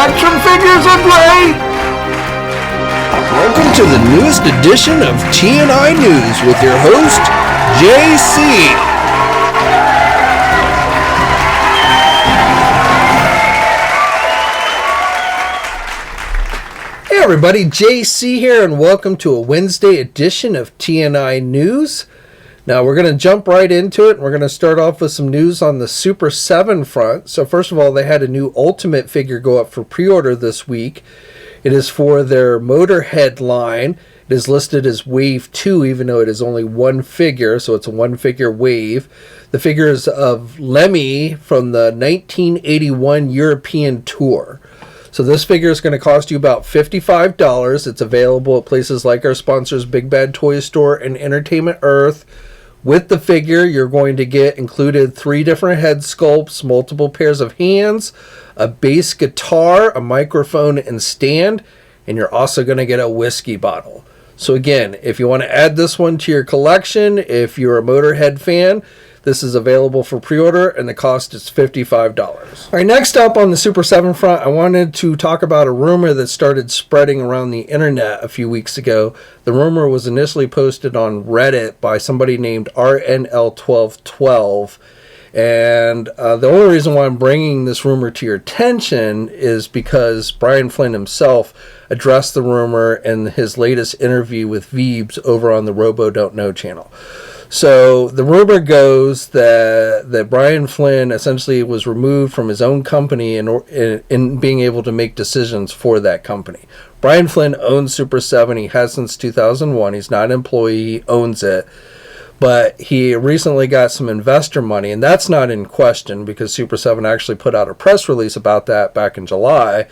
Action figures are great! Welcome to the newest edition of TNInews with your host, JC. Hey everybody, JC here, and welcome to a Wednesday edition of TNInews. Now we're going to jump right into it. We're going to start off with some news on the Super7 front. So first of all, they had a new Ultimate figure go up for pre-order this week. It is for their Motorhead line. It is listed as Wave 2, even though it is only one figure, so it's a one-figure wave. The figure is of Lemmy from the 1981 European tour. So this figure is going to cost you about $55. It's available at places like our sponsors, Big Bad Toy Store and Entertainment Earth. With the figure, you're going to get included 3 different head sculpts, multiple pairs of hands, a bass guitar, a microphone and stand, and you're also going to get a whiskey bottle. So again, if you want to add this one to your collection, if you're a Motorhead fan, this is available for pre-order, and the cost is $55. All right, next up on the Super7 front, I wanted to talk about a rumor that started spreading around the internet a few weeks ago. The rumor was initially posted on Reddit by somebody named RNL1212. And the only reason why I'm bringing this rumor to your attention is because Bryan Flynn himself addressed the rumor in his latest interview with Veebs over on the Robo Don't Know channel. So the rumor goes that Bryan Flynn essentially was removed from his own company in being able to make decisions for that company. Bryan Flynn owns Super7. He has since 2001. He's not an employee. He owns it. But he recently got some investor money, and that's not in question because Super7 actually put out a press release about that back in July.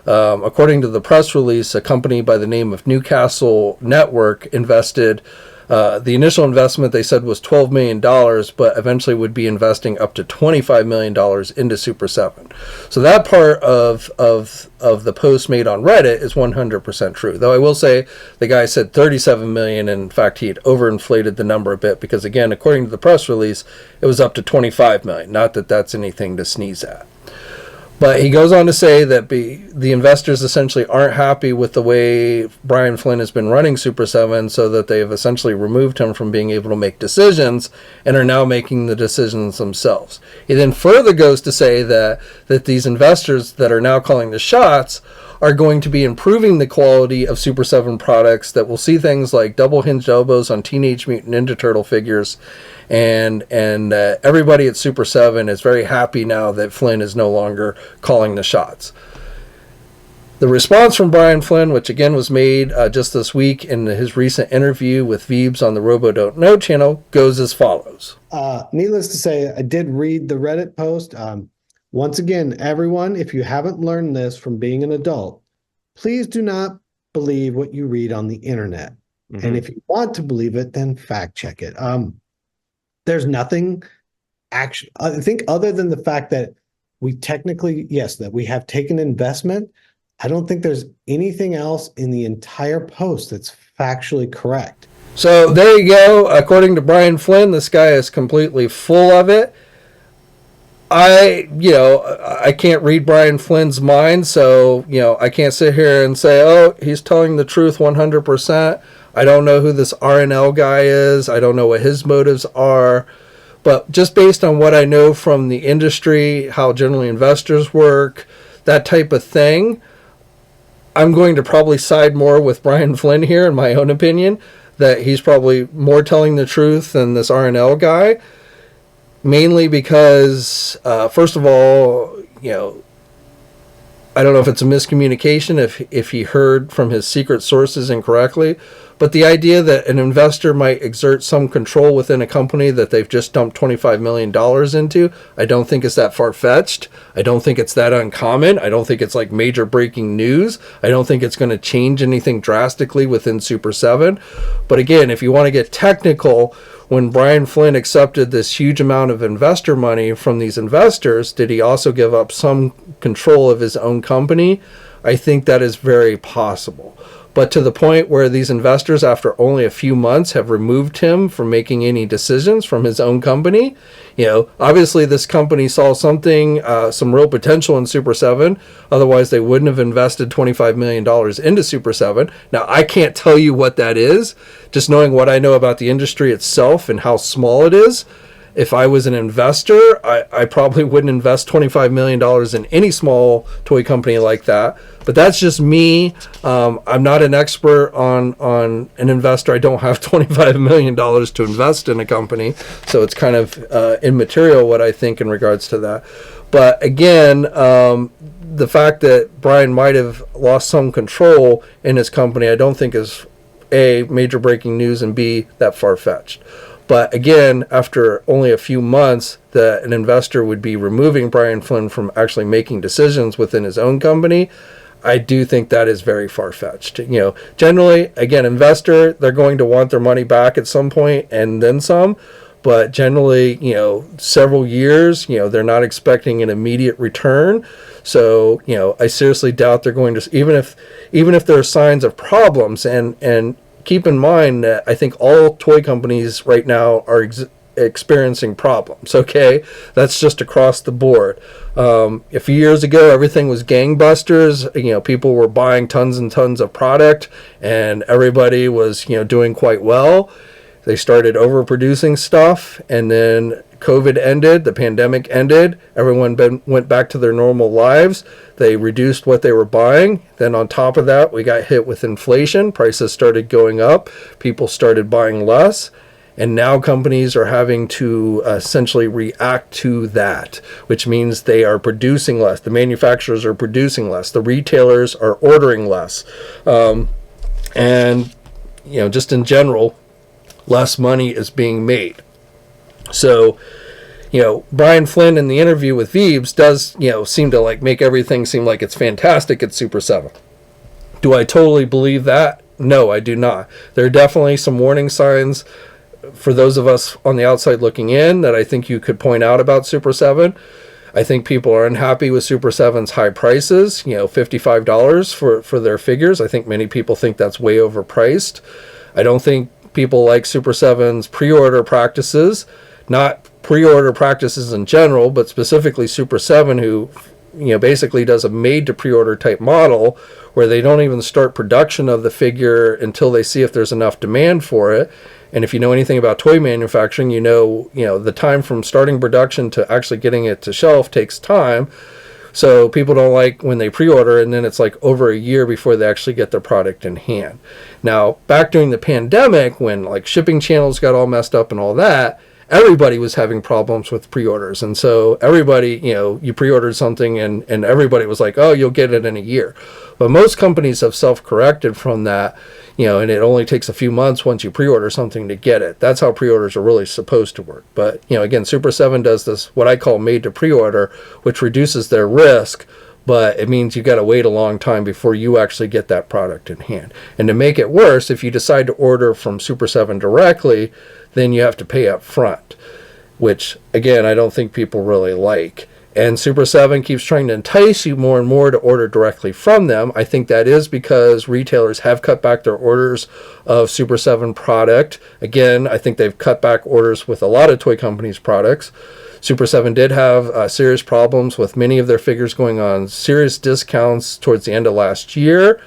According to the press release, a company by the name of Newcastle Network invested. The initial investment, they said, was $12 million, but eventually would be investing up to $25 million into Super7. So that part of the post made on Reddit is 100% true. Though I will say the guy said $37 million. In fact, he had overinflated the number a bit because, again, according to the press release, it was up to $25 million. Not that that's anything to sneeze at. But he goes on to say that the investors essentially aren't happy with the way Bryan Flynn has been running Super7, so that they've essentially removed him from being able to make decisions and are now making the decisions themselves. He then further goes to say that these investors that are now calling the shots are going to be improving the quality of Super7 products, that will see things like double hinged elbows on Teenage Mutant Ninja Turtle figures, and everybody at Super7 is very happy now that Flynn is no longer calling the shots. The response from Bryan Flynn, which again was made just this week in his recent interview with Veebs on the Robo Don't Know channel, goes as follows. Needless to say, I did read the Reddit post. Once again, everyone, if you haven't learned this from being an adult, please do not believe what you read on the internet. Mm-hmm. And if you want to believe it, then fact check it. There's nothing actually, I think, other than the fact that we technically, yes, that we have taken investment. I don't think there's anything else in the entire post that's factually correct. So there you go. According to Bryan Flynn, this guy is completely full of it. I can't read Bryan Flynn's mind, so, I can't sit here and say, oh, he's telling the truth 100%. I don't know who this RNL guy is. I don't know what his motives are. But just based on what I know from the industry, how generally investors work, that type of thing, I'm going to probably side more with Bryan Flynn here, in my own opinion, that he's probably more telling the truth than this RNL guy. Mainly because, first of all, I don't know if it's a miscommunication, if he heard from his secret sources incorrectly, but the idea that an investor might exert some control within a company that they've just dumped $25 million into, I don't think it's that far-fetched. I don't think it's that uncommon. I don't think it's like major breaking news. I don't think it's going to change anything drastically within Super7. But again, if you want to get technical, when Bryan Flynn accepted this huge amount of investor money from these investors, did he also give up some control of his own company? I think that is very possible. but to the point where these investors, after only a few months, have removed him from making any decisions from his own company. Obviously this company saw something, some real potential in Super 7. Otherwise, they wouldn't have invested $25 million into Super 7. Now, I can't tell you what that is. Just knowing what I know about the industry itself and how small it is, if I was an investor, I probably wouldn't invest $25 million in any small toy company like that. But that's just me. I'm not an expert on an investor. I don't have $25 million to invest in a company. So it's kind of immaterial what I think in regards to that. But again, the fact that Bryan might have lost some control in his company, I don't think is A, major breaking news, and B, that far-fetched. But again, after only a few months, that an investor would be removing Bryan Flynn from actually making decisions within his own company, I do think that is very far-fetched. Generally, again, investor, they're going to want their money back at some point and then some. But generally, several years, they're not expecting an immediate return. So, I seriously doubt they're going to, even if there are signs of problems, and keep in mind that I think all toy companies right now are experiencing problems, okay? That's just across the board. A few years ago, everything was gangbusters. People were buying tons and tons of product, and everybody was, doing quite well. They started overproducing stuff, and then COVID ended, the pandemic ended, everyone went back to their normal lives. They reduced what they were buying. Then on top of that, we got hit with inflation. Prices started going up. People started buying less. And now companies are having to essentially react to that, which means they are producing less. The manufacturers are producing less. The retailers are ordering less. And, just in general, less money is being made. So, Bryan Flynn in the interview with Veebs does, seem to make everything seem like it's fantastic at Super 7. Do I totally believe that? No, I do not. There are definitely some warning signs for those of us on the outside looking in that I think you could point out about Super 7. I think people are unhappy with Super 7's high prices, $55 for their figures. I think many people think that's way overpriced. I don't think people like Super 7's pre-order practices, not pre-order practices in general, but specifically Super 7, who basically does a made to pre-order type model where they don't even start production of the figure until they see if there's enough demand for it. And if you know anything about toy manufacturing, the time from starting production to actually getting it to shelf takes time. So people don't like when they pre-order and then it's over a year before they actually get their product in hand. Now, back during the pandemic, when shipping channels got all messed up and all that, everybody was having problems with pre-orders. And so everybody, you pre-ordered something and everybody was like, oh, you'll get it in a year. But most companies have self-corrected from that, and it only takes a few months once you pre-order something to get it. That's how pre-orders are really supposed to work. But, again, Super 7 does this, what I call made to pre-order, which reduces their risk, but it means you got to wait a long time before you actually get that product in hand. And to make it worse, if you decide to order from Super 7 directly, then you have to pay up front, which, again, I don't think people really like. And Super 7 keeps trying to entice you more and more to order directly from them. I think that is because retailers have cut back their orders of Super 7 product. Again, I think they've cut back orders with a lot of toy companies' products. Super 7 did have serious problems with many of their figures going on serious discounts towards the end of last year.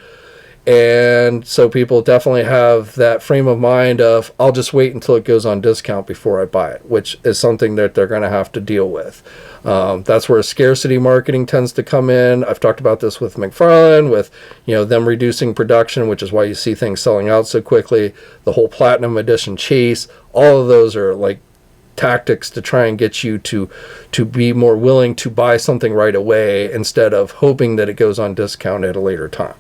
And so people definitely have that frame of mind of, I'll just wait until it goes on discount before I buy it, which is something that they're going to have to deal with. That's where scarcity marketing tends to come in. I've talked about this with McFarlane, with them reducing production, which is why you see things selling out so quickly. The whole Platinum Edition chase, all of those are tactics to try and get you to be more willing to buy something right away instead of hoping that it goes on discount at a later time.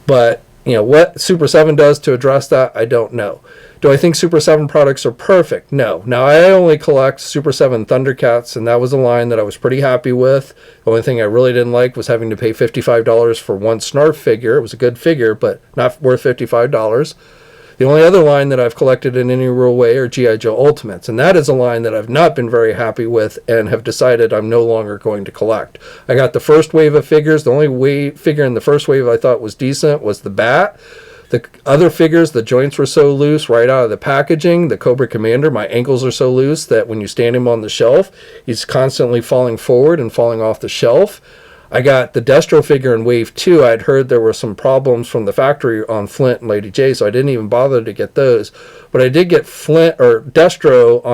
But, what Super 7 does to address that, I don't know. Do I think Super 7 products are perfect? No. Now, I only collect Super 7 Thundercats, and that was a line that I was pretty happy with. The only thing I really didn't like was having to pay $55 for one Snarf figure. It was a good figure, but not worth $55. The only other line that I've collected in any real way are G.I. Joe Ultimates, and that is a line that I've not been very happy with and have decided I'm no longer going to collect. I got the first wave of figures. The only figure in the first wave I thought was decent was the Bat, The other figures, the joints were so loose right out of the packaging. The Cobra Commander, my ankles are so loose that when you stand him on the shelf, he's constantly falling forward and falling off the shelf. I got the Destro figure in Wave 2. I'd heard there were some problems from the factory on Flint and Lady J, so I didn't even bother to get those. But I did get Flint or Destro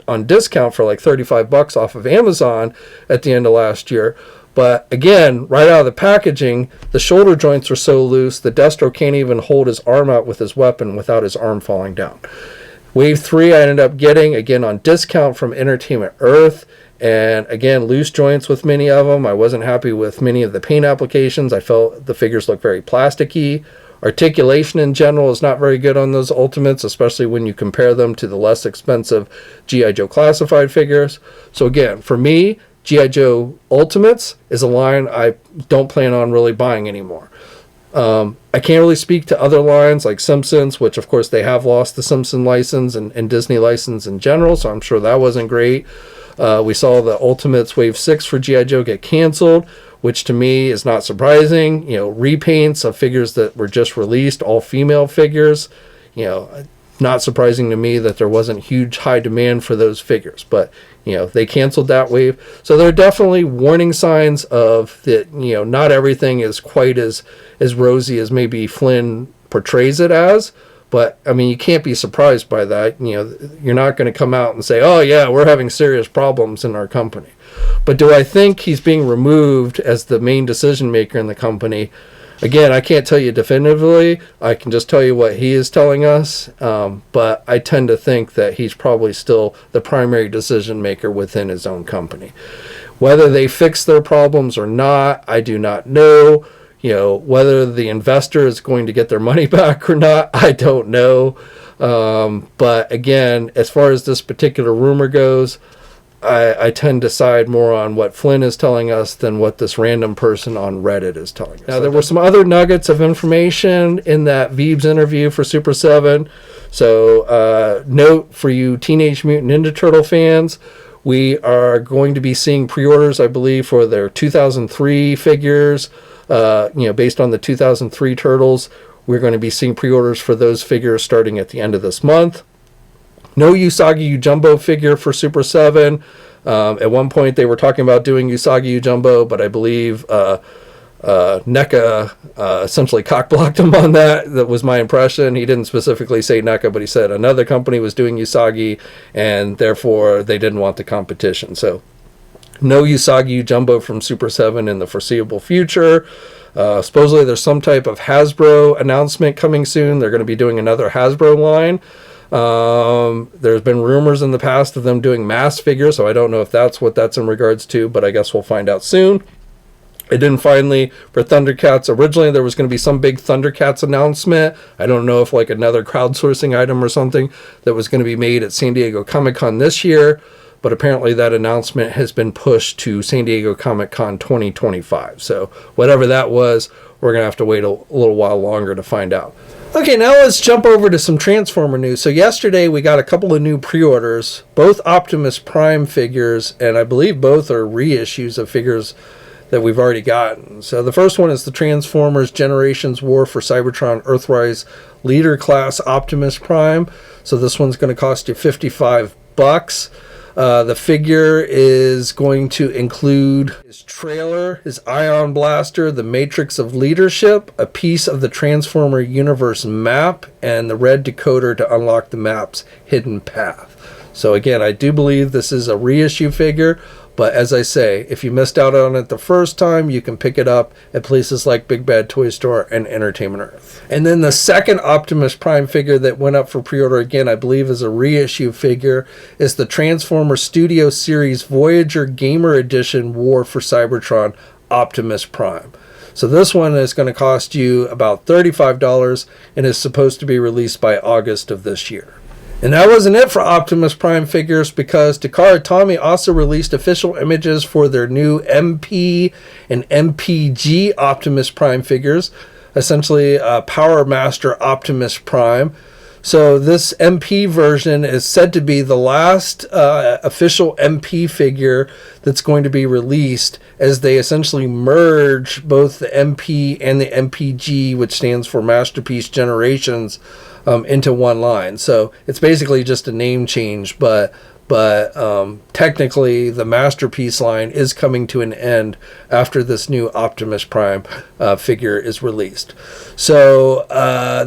on discount for like $35 off of Amazon at the end of last year. But again, right out of the packaging, the shoulder joints are so loose, the Destro can't even hold his arm out with his weapon without his arm falling down. Wave 3 I ended up getting, again, on discount from Entertainment Earth. And again, loose joints with many of them. I wasn't happy with many of the paint applications. I felt the figures look very plasticky. Articulation in general is not very good on those Ultimates, especially when you compare them to the less expensive G.I. Joe classified figures. So again, for me, G.I. Joe Ultimates is a line I don't plan on really buying anymore. I can't really speak to other lines like Simpsons, which of course they have lost the Simpson license and Disney license in general, so I'm sure that wasn't great. We saw the Ultimates Wave 6 for G.I. Joe get canceled, which to me is not surprising. You know, repaints of figures that were just released, all female figures. You know, not surprising to me that there wasn't huge high demand for those figures. But, you know, they canceled that wave. So there are definitely warning signs of that, you know, not everything is quite as rosy as maybe Flynn portrays it as. But, I mean, you can't be surprised by that. You know, you're not going to come out and say, oh, yeah, we're having serious problems in our company. But do I think he's being removed as the main decision maker in the company? Again, I can't tell you definitively. I can just tell you what he is telling us. But I tend to think that he's probably still the primary decision maker within his own company. Whether they fix their problems or not, I do not know. You know, whether the investor is going to get their money back or not, I don't know. But again, as far as this particular rumor goes, I tend to side more on what Flynn is telling us than what this random person on Reddit is telling us. Now, there were some other nuggets of information in that Veeb's interview for Super 7. So, note for you Teenage Mutant Ninja Turtle fans, we are going to be seeing pre-orders, I believe, for their 2003 figures. You know, based on the 2003 Turtles, we're going to be seeing pre-orders for those figures starting at the end of this month. No Usagi Jumbo figure for Super 7. At one point, they were talking about doing Usagi Jumbo, but I believe NECA essentially cock-blocked him on that. That was my impression. He didn't specifically say NECA, but he said another company was doing Usagi, and therefore they didn't want the competition. So no Usagi Jumbo from Super 7 in the foreseeable future. Supposedly there's some type of Hasbro announcement coming soon. They're going to be doing another Hasbro line. There's been rumors in the past of them doing mass figures, so I don't know if that's what that's in regards to, but I guess we'll find out soon. And then finally, for Thundercats, originally there was going to be some big Thundercats announcement. I don't know if like another crowdsourcing item or something that was going to be made at San Diego Comic-Con this year. But apparently that announcement has been pushed to San Diego Comic-Con 2025. So whatever that was, we're going to have to wait a little while longer to find out. Okay, now let's jump over to some Transformer news. So yesterday we got a couple of new pre-orders, both Optimus Prime figures, and I believe both are reissues of figures that we've already gotten. So the first one is the Transformers Generations War for Cybertron Earthrise Leader Class Optimus Prime. So this one's going to cost you $55. The figure is going to include his trailer, his ion blaster, the Matrix of Leadership, a piece of the Transformer Universe map, and the red decoder to unlock the map's hidden path. So again, I do believe this is a reissue figure, but as I say, if you missed out on it the first time, you can pick it up at places like Big Bad Toy Store and Entertainment Earth. And then the second Optimus Prime figure that went up for pre-order, again, I believe is a reissue figure, is the Transformers Studio Series Voyager Gamer Edition War for Cybertron Optimus Prime. So this one is going to cost you about $35 and is supposed to be released by August of this year. And that wasn't it for Optimus Prime figures, because Takara Tomy also released official images for their new MP and MPG Optimus Prime figures, essentially Power Master Optimus Prime. So this MP version is said to be the last official MP figure that's going to be released, as they essentially merge both the MP and the MPG, which stands for Masterpiece Generations, into one line. So it's basically just a name change, but technically the Masterpiece line is coming to an end after this new Optimus Prime figure is released. So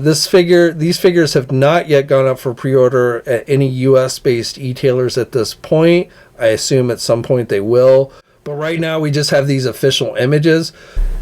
these figures have not yet gone up for pre-order at any US based e-tailers at this point. I assume at some point they will, but right now we just have these official images.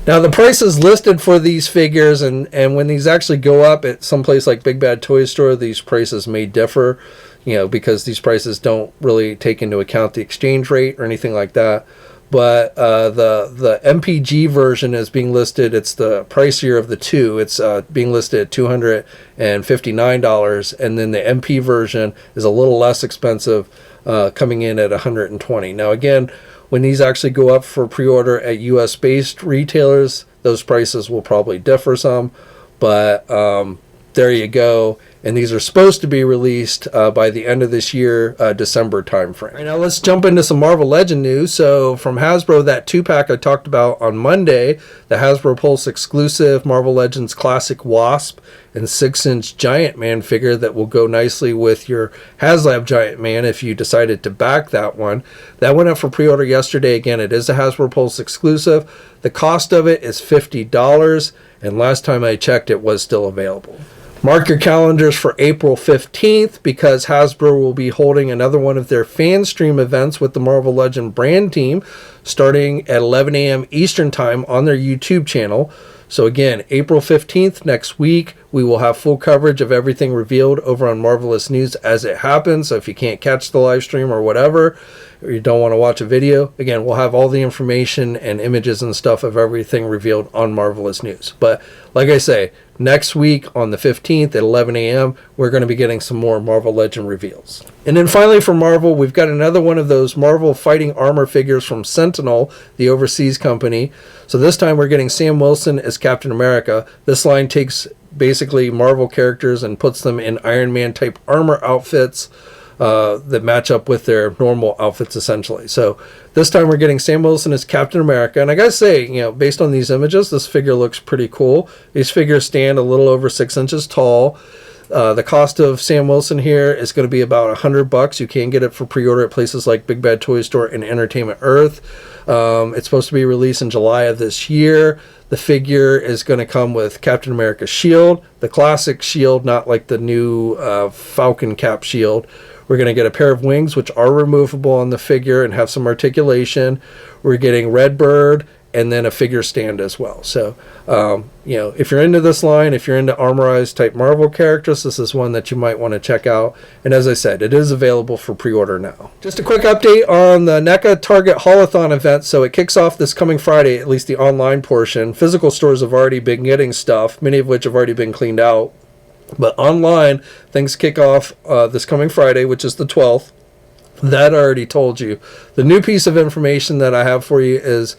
Now the prices listed for these figures, and when these actually go up at some place like Big Bad Toy Store, these prices may differ, because these prices don't really take into account the exchange rate or anything like that. But the MPG version is being listed. It's the pricier of the two. It's being listed at $259, and then the MP version is a little less expensive, coming in at $120. Now again, when these actually go up for pre-order at US-based retailers, those prices will probably differ some, but there you go. And these are supposed to be released by the end of this year, December timeframe. All right, now let's jump into some Marvel Legend news. So from Hasbro, that 2-pack I talked about on Monday, the Hasbro Pulse exclusive Marvel Legends Classic Wasp and 6-inch Giant Man figure that will go nicely with your HasLab Giant Man if you decided to back that one. That went up for pre-order yesterday. Again, it is a Hasbro Pulse exclusive. The cost of it is $50, and last time I checked, it was still available. Mark your calendars for April 15th, because Hasbro will be holding another one of their Fanstream events with the Marvel Legend brand team starting at 11 a.m. Eastern Time on their YouTube channel. So again, April 15th, next week, we will have full coverage of everything revealed over on Marvelous News as it happens. So if you can't catch the live stream or whatever, or you don't want to watch a video, again, we'll have all the information and images and stuff of everything revealed on Marvelous News. But like I say, next week on the 15th at 11 a.m., we're going to be getting some more Marvel Legend reveals. And then finally for Marvel, we've got another one of those Marvel fighting armor figures from Sen-Ti-Nel, the overseas company. So this time we're getting Sam Wilson as Captain America. This line takes basically Marvel characters and puts them in Iron Man type armor outfits that match up with their normal outfits essentially. So this time we're getting Sam Wilson as Captain America, and I gotta say, based on these images, this figure looks pretty cool. These figures stand a little over 6 inches tall. The cost of Sam Wilson here is going to be about $100. You can get it for pre-order at places like Big Bad Toy Store and Entertainment Earth. It's supposed to be released in July of this year. The figure is going to come with Captain America's shield, the classic shield, not like the new Falcon cap shield. We're going to get a pair of wings, which are removable on the figure and have some articulation. We're getting Redbird and then a figure stand as well. So, if you're into this line, if you're into armorized type Marvel characters, this is one that you might want to check out. And as I said, it is available for pre-order now. Just a quick update on the NECA Target Haul-A-Thon event. So it kicks off this coming Friday, at least the online portion. Physical stores have already been getting stuff, many of which have already been cleaned out. But online, things kick off this coming Friday, which is the 12th. That I already told you. The new piece of information that I have for you is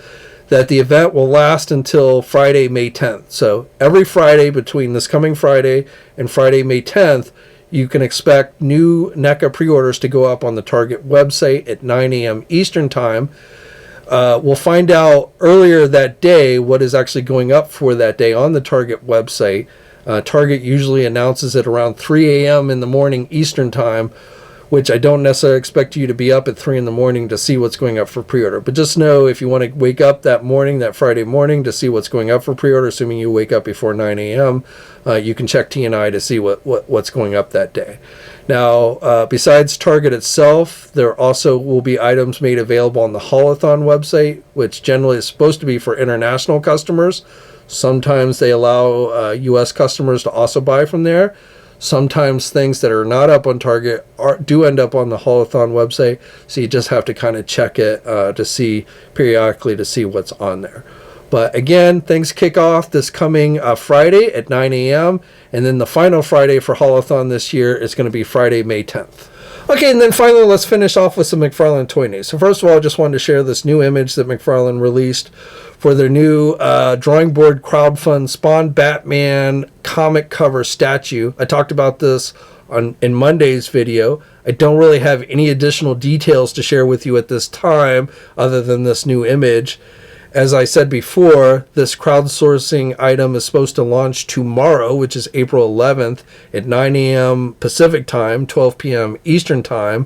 that the event will last until Friday, May 10th. So every Friday between this coming Friday and Friday, May 10th, you can expect new NECA pre-orders to go up on the Target website at 9 a.m. Eastern Time. We'll find out earlier that day what is actually going up for that day on the Target website. Target usually announces it around 3 a.m. in the morning Eastern Time, which I don't necessarily expect you to be up at 3 in the morning to see what's going up for pre-order. But just know, if you want to wake up that morning, that Friday morning, to see what's going up for pre-order, assuming you wake up before 9 a.m., you can check TNI to see what's going up that day. Now, besides Target itself, there also will be items made available on the Haul-A-Thon website, which generally is supposed to be for international customers. Sometimes they allow U.S. customers to also buy from there. Sometimes things that are not up on Target do end up on the Haul-A-Thon website, so you just have to kind of check it to see periodically to see what's on there. But again, things kick off this coming Friday at 9 a.m. And then the final Friday for Haul-A-Thon this year is going to be Friday, May 10th. Okay, and then finally, let's finish off with some McFarlane toy news. So first of all, I just wanted to share this new image that McFarlane released for their new drawing board crowdfund Spawn Batman comic cover statue. I talked about this in Monday's video. I don't really have any additional details to share with you at this time other than this new image. As I said before, this crowdsourcing item is supposed to launch tomorrow, which is April 11th at 9 a.m. Pacific time, 12 p.m. Eastern time.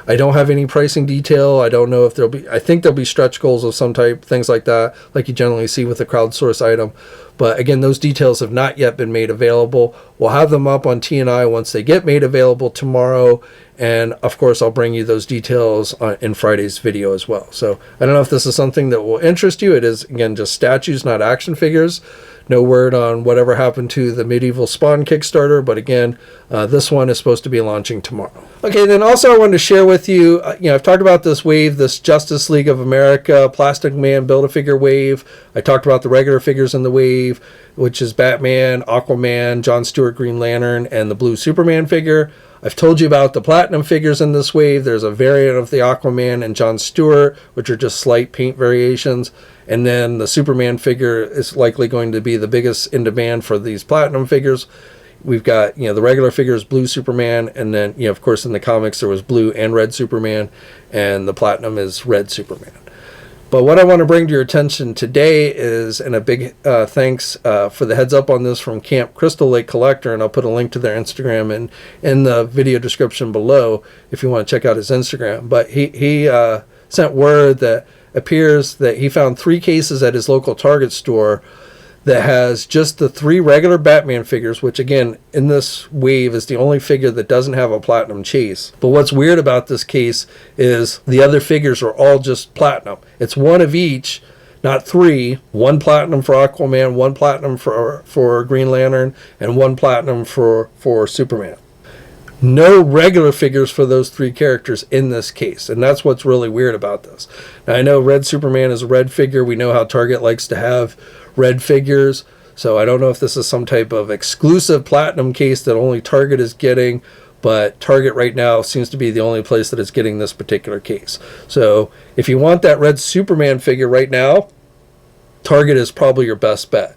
I don't have any pricing detail. I don't know if I think there'll be stretch goals of some type, things like that, like you generally see with a crowdsource item. But again, those details have not yet been made available. We'll have them up on TNI once they get made available tomorrow. And of course, I'll bring you those details in Friday's video as well. So I don't know if this is something that will interest you. It is, again, just statues, not action figures. No word on whatever happened to the Medieval Spawn Kickstarter, but again, this one is supposed to be launching tomorrow. Okay, then also I wanted to share with you, I've talked about this wave, this Justice League of America Plastic Man Build-A-Figure wave. I talked about the regular figures in the wave, which is Batman, Aquaman, John Stewart Green Lantern, and the blue Superman figure. I've told you about the platinum figures in this wave. There's a variant of the Aquaman and John Stewart, which are just slight paint variations. And then the Superman figure is likely going to be the biggest in demand for these platinum figures. We've got, the regular figures, blue Superman, and then, of course, in the comics there was blue and red Superman, and the platinum is red Superman. But what I want to bring to your attention today is, and a big thanks for the heads up on this from Camp Crystal Lake Collector, and I'll put a link to their Instagram in the video description below if you want to check out his Instagram. But he sent word that appears that he found 3 cases at his local Target store that has just the 3 regular Batman figures, which again, in this wave is the only figure that doesn't have a platinum chase. But what's weird about this case is the other figures are all just platinum. It's 1 of each, not 3. 1 platinum for Aquaman, 1 platinum for Green Lantern, and 1 platinum for Superman. No regular figures for those 3 characters in this case, and that's what's really weird about this. Now, I know red Superman is a red figure. We know how Target likes to have red figures, so I don't know if this is some type of exclusive platinum case that only Target is getting, but Target right now seems to be the only place that is getting this particular case. So if you want that red Superman figure right now, Target is probably your best bet.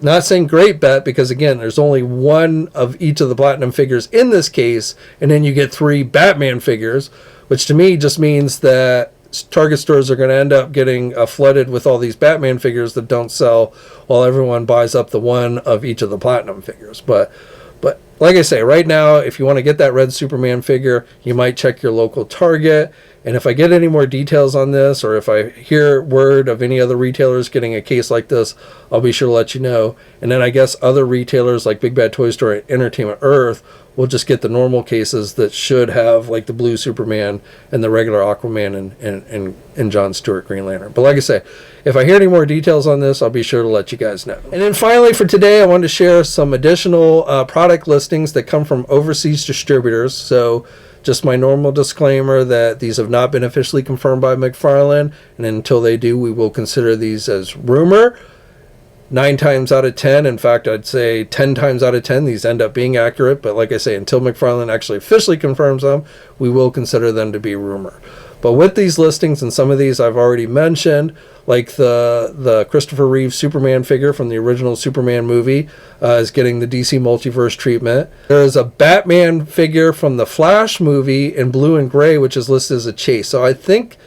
Not saying great bet, because again, there's only 1 of each of the platinum figures in this case, and then you get 3 Batman figures, which to me just means that Target stores are going to end up getting flooded with all these Batman figures that don't sell, while everyone buys up the 1 of each of the platinum figures. But like I say, right now, if you want to get that red Superman figure, you might check your local Target. And if I get any more details on this, or if I hear word of any other retailers getting a case like this, I'll be sure to let you know. And then I guess other retailers like Big Bad Toy Store and Entertainment Earth will just get the normal cases that should have like the blue Superman and the regular Aquaman and John Stewart Green Lantern. But like I say, if I hear any more details on this, I'll be sure to let you guys know. And then finally for today, I wanted to share some additional product listings that come from overseas distributors. So just my normal disclaimer that these have not been officially confirmed by McFarlane, and until they do, we will consider these as rumor. 9 times out of 10, in fact, I'd say 10 times out of 10, these end up being accurate. But like I say, until McFarlane actually officially confirms them, we will consider them to be rumor. But with these listings, and some of these I've already mentioned, like the Christopher Reeve Superman figure from the original Superman movie is getting the DC Multiverse treatment. There is a Batman figure from the Flash movie in blue and gray, which is listed as a chase. So I think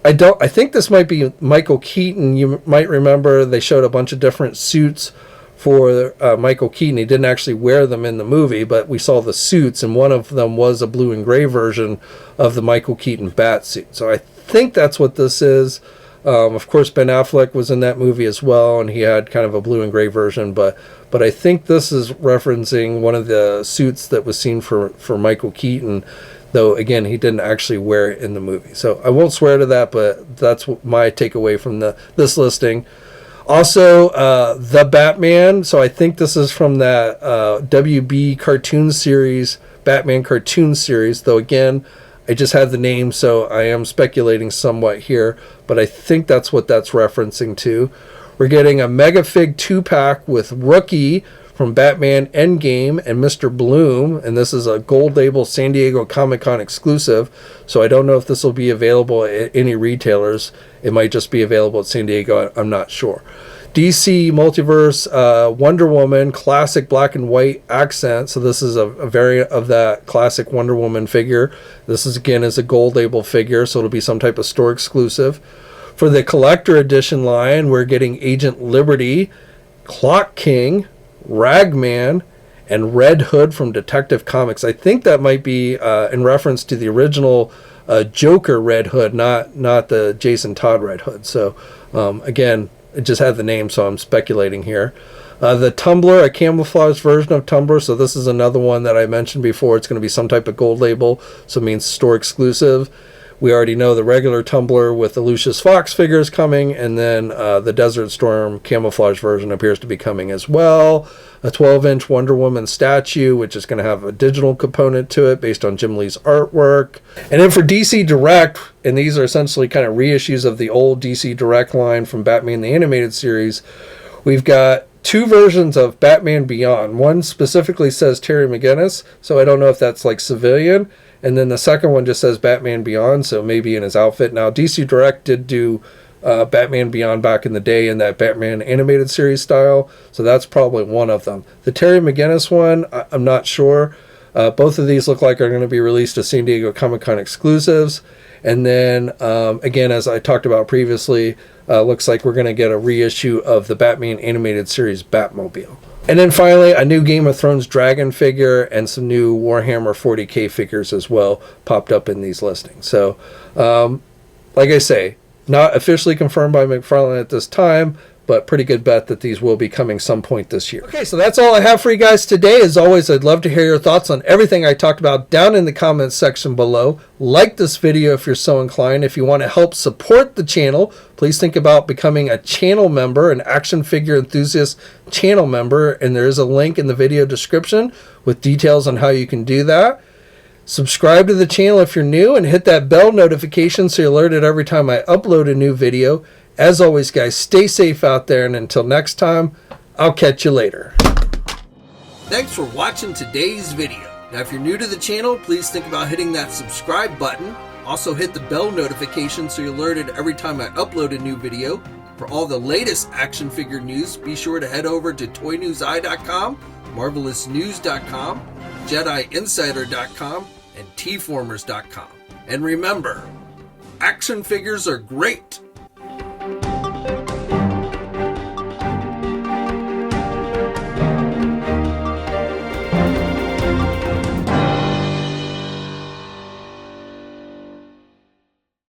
this might be Michael Keaton. You might remember they showed a bunch of different suits for Michael Keaton. He didn't actually wear them in the movie, but we saw the suits, and one of them was a blue and gray version of the Michael Keaton bat suit. So I think that's what this is. Of course, Ben Affleck was in that movie as well, and he had kind of a blue and gray version, but I think this is referencing one of the suits that was seen for Michael Keaton, though again, he didn't actually wear it in the movie. So I won't swear to that, but that's my takeaway from this listing. Also, the Batman, so I think this is from that WB cartoon series, Batman cartoon series, though again, I just had the name, so I am speculating somewhat here, but I think that's what that's referencing to. We're getting a Megafig 2-pack with Rookie from Batman Endgame and Mr. Bloom, and this is a gold label San Diego Comic-Con exclusive, so I don't know if this will be available at any retailers. It might just be available at San Diego, I'm not sure. DC Multiverse Wonder Woman classic black and white accent. So this is a variant of that classic Wonder Woman figure. This is again is a gold label figure, so it'll be some type of store exclusive. For the collector edition line, we're getting Agent Liberty, Clock King, Ragman, and Red Hood from Detective Comics. I think that might be in reference to the original Joker Red Hood, not the Jason Todd Red Hood. So again, it just had the name, so I'm speculating here. The Tumbler, a camouflage version of Tumbler. So this is another one that I mentioned before. It's going to be some type of gold label, so it means store exclusive. We already know the regular Tumbler with the Lucius Fox figures coming, and then the Desert Storm camouflage version appears to be coming as well. A 12-inch Wonder Woman statue, which is going to have a digital component to it based on Jim Lee's artwork. And then for DC Direct, and these are essentially kind of reissues of the old DC Direct line from Batman the Animated Series, we've got two versions of Batman Beyond. One specifically says Terry McGinnis, so I don't know if that's like civilian. And then the second one just says Batman Beyond, so maybe in his outfit. Now, DC Direct did do Batman Beyond back in the day in that Batman Animated Series style, so that's probably one of them. The Terry McGinnis one, I'm not sure. Both of these look like are going to be released as San Diego Comic-Con exclusives. And then, again, as I talked about previously, looks like we're going to get a reissue of the Batman Animated Series Batmobile. And then finally, a new Game of Thrones dragon figure and some new Warhammer 40k figures as well popped up in these listings. So, like I say, not officially confirmed by McFarlane at this time, but pretty good bet that these will be coming some point this year. Okay, so that's all I have for you guys today. As always, I'd love to hear your thoughts on everything I talked about down in the comments section below. Like this video if you're so inclined. If you want to help support the channel, please think about becoming a channel member, an action figure enthusiast channel member, and there is a link in the video description with details on how you can do that. Subscribe to the channel if you're new and hit that bell notification so you're alerted every time I upload a new video. As always, guys, stay safe out there, and until next time, I'll catch you later. Thanks for watching today's video. Now, if you're new to the channel, please think about hitting that subscribe button. Also, hit the bell notification so you're alerted every time I upload a new video. For all the latest action figure news, be sure to head over to ToyNewsEye.com, MarvelousNews.com, JediInsider.com, and TFormers.com. And remember, action figures are great,